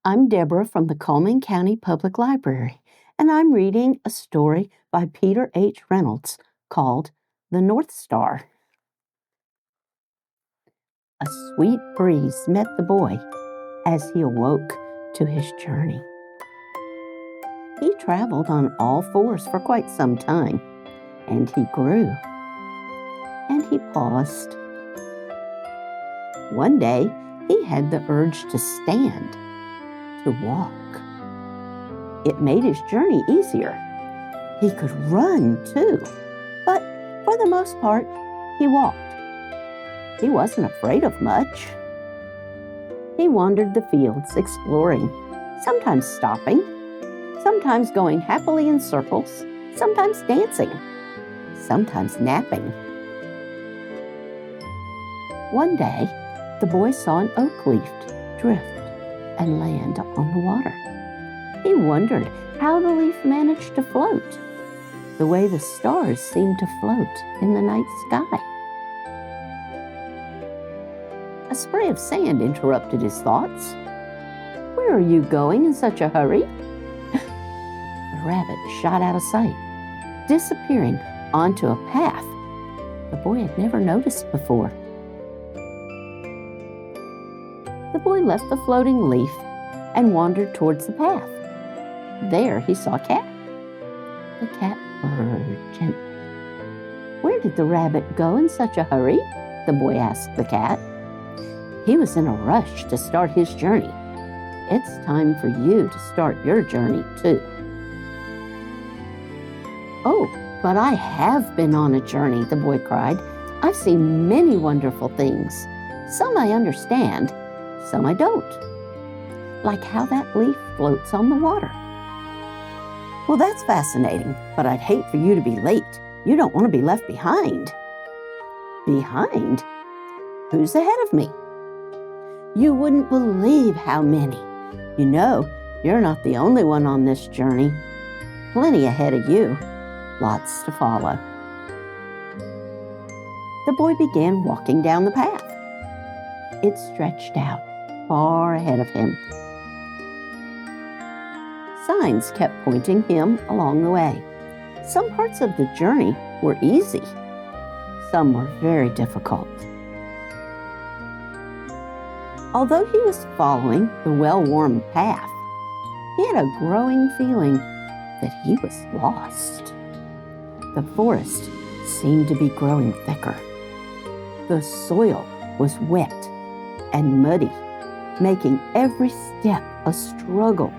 I'm Debra from the Cullman County Public Library, and I'm reading a story by Debra Reynolds called The North Star. A sweet breeze met the boy as he awoke to his journey. He traveled on all fours for quite some time, and he grew, and he paused. One day, he had the urge to stand, to walk. It made his journey easier. He could run, too, but for the most part, he walked. He wasn't afraid of much. He wandered the fields, exploring, sometimes stopping, sometimes going happily in circles, sometimes dancing, sometimes napping. One day, the boy saw an oak leaf drift and land on the water. He wondered how the leaf managed to float, the way the stars seemed to float in the night sky. A spray of sand interrupted his thoughts. "Where are you going in such a hurry?" The rabbit shot out of sight, disappearing onto a path the boy had never noticed before. The boy left the floating leaf and wandered towards the path. There he saw a cat. The cat purred gently. "Where did the rabbit go in such a hurry?" the boy asked the cat. He was in a rush to start his journey. It's time for you to start your journey, too. "Oh, but I have been on a journey," the boy cried. "I've seen many wonderful things. Some I understand, some I don't. Like how that leaf floats on the water." "Well, that's fascinating, but I'd hate for you to be late. You don't want to be left behind." "Behind? Who's ahead of me?" "You wouldn't believe how many. You know, you're not the only one on this journey. Plenty ahead of you. Lots to follow." The boy began walking down the path. It stretched out far ahead of him. Signs kept pointing him along the way. Some parts of the journey were easy. Some were very difficult. Although he was following the well-worn path, he had a growing feeling that he was lost. The forest seemed to be growing thicker. The soil was wet and muddy, making every step a struggle.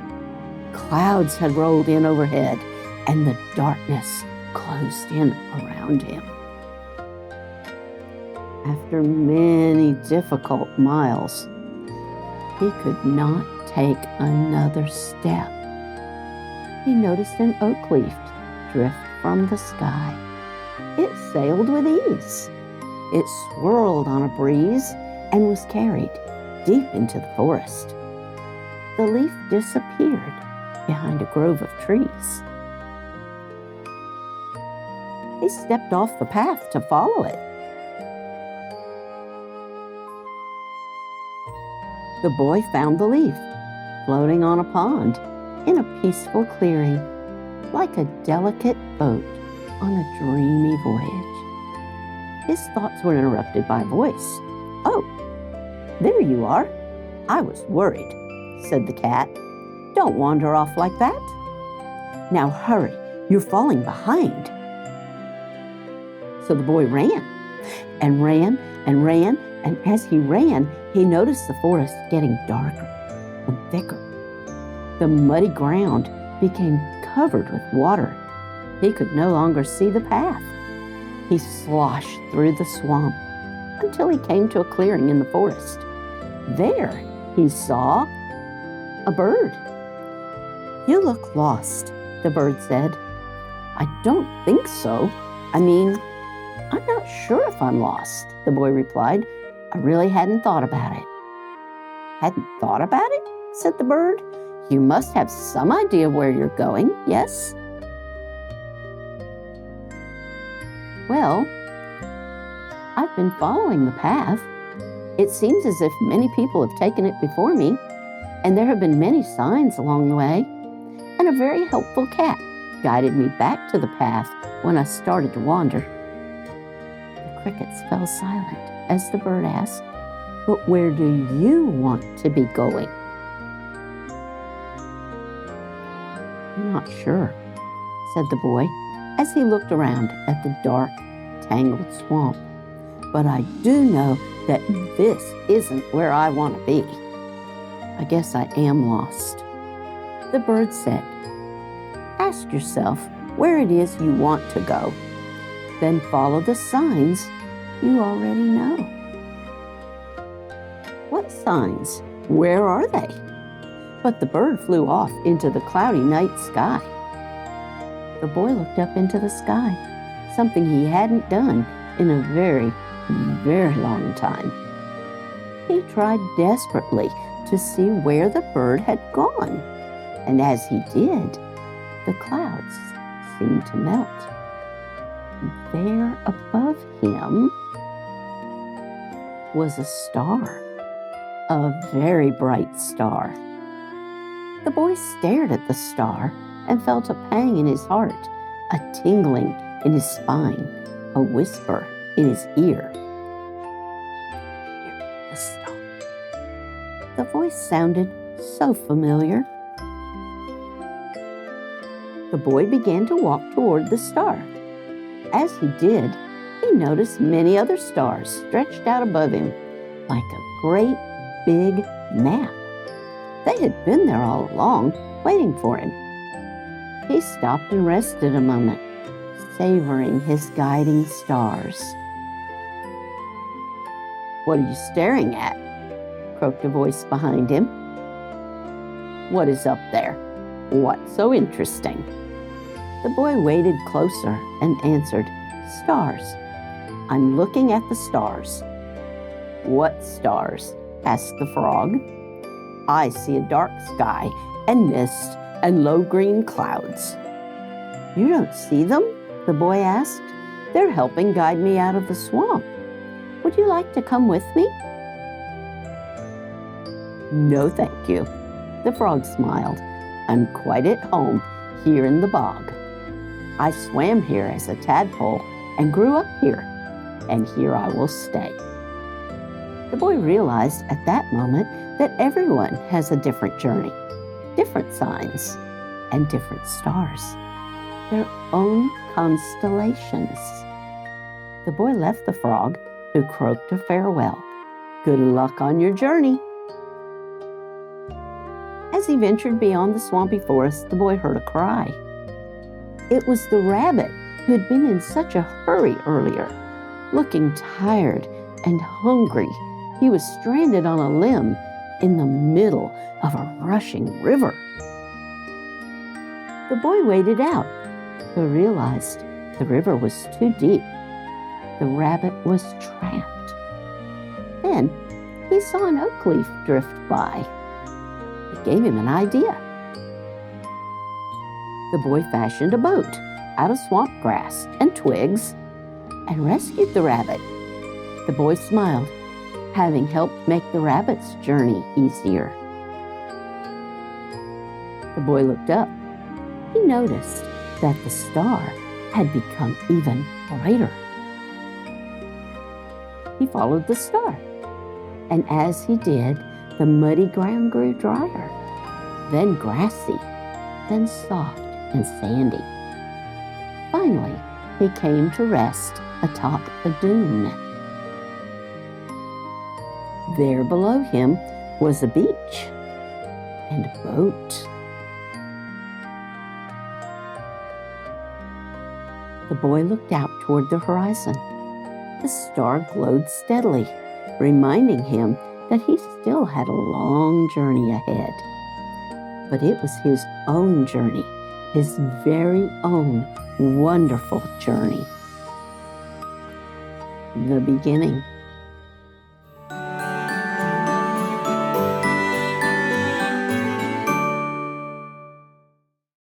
Clouds had rolled in overhead, and the darkness closed in around him. After many difficult miles, he could not take another step. He noticed an oak leaf drift from the sky. It sailed with ease. It swirled on a breeze and was carried deep into the forest. The leaf disappeared behind a grove of trees. He stepped off the path to follow it. The boy found the leaf floating on a pond in a peaceful clearing, like a delicate boat on a dreamy voyage. His thoughts were interrupted by a voice. "Oh, there you are. I was worried," said the cat. "Don't wander off like that. Now hurry, you're falling behind." So the boy ran and ran and ran, and as he ran, he noticed the forest getting darker and thicker. The muddy ground became covered with water. He could no longer see the path. He sloshed through the swamp until he came to a clearing in the forest. There he saw a bird. "You look lost," the bird said. "I don't think so. I'm not sure if I'm lost," the boy replied. "I really hadn't thought about it." "Hadn't thought about it?" said the bird. "You must have some idea where you're going, yes?" "Well, I've been following the path. It seems as if many people have taken it before me. and there have been many signs along the way, and a very helpful cat guided me back to the path when I started to wander." The crickets fell silent as the bird asked, "But where do you want to be going?" "I'm not sure," said the boy as he looked around at the dark, tangled swamp. "But I do know that this isn't where I want to be. I guess I am lost." The bird said, "Ask yourself where it is you want to go. Then follow the signs you already know." "What signs? Where are they?" But the bird flew off into the cloudy night sky. The boy looked up into the sky, something he hadn't done in a very, very long time. He tried desperately to see where the bird had gone, and as he did, the clouds seemed to melt. There above him was a star, a very bright star. The boy stared at the star and felt a pang in his heart, a tingling in his spine, a whisper in his ear. "Hear the star." The voice sounded so familiar. The boy began to walk toward the star. As he did, he noticed many other stars stretched out above him like a great big map. They had been there all along, waiting for him. He stopped and rested a moment, savoring his guiding stars. "What are you staring at?" croaked a voice behind him. "What is up there? What's so interesting?" The boy waded closer and answered, "Stars. I'm looking at the stars." "What stars?" asked the frog. "I see a dark sky and mist and low green clouds." "You don't see them?" the boy asked. "They're helping guide me out of the swamp. Would you like to come with me?" "No, thank you," the frog smiled. "I'm quite at home here in the bog. I swam here as a tadpole and grew up here, and here I will stay." The boy realized at that moment that everyone has a different journey, different signs, and different stars, their own constellations. The boy left the frog, who croaked a farewell. "Good luck on your journey." As he ventured beyond the swampy forest, the boy heard a cry. It was the rabbit who had been in such a hurry earlier. Looking tired and hungry, he was stranded on a limb in the middle of a rushing river. The boy waded out, but realized the river was too deep. The rabbit was trapped. Then he saw an oak leaf drift by. It gave him an idea. The boy fashioned a boat out of swamp grass and twigs and rescued the rabbit. The boy smiled, having helped make the rabbit's journey easier. The boy looked up. He noticed that the star had become even brighter. He followed the star, and as he did, the muddy ground grew drier, then grassy, then soft and sandy. Finally, he came to rest atop a dune. There below him was a beach and a boat. The boy looked out toward the horizon. The star glowed steadily, reminding him that he still had a long journey ahead. But it was his own journey, his very own wonderful journey. The beginning.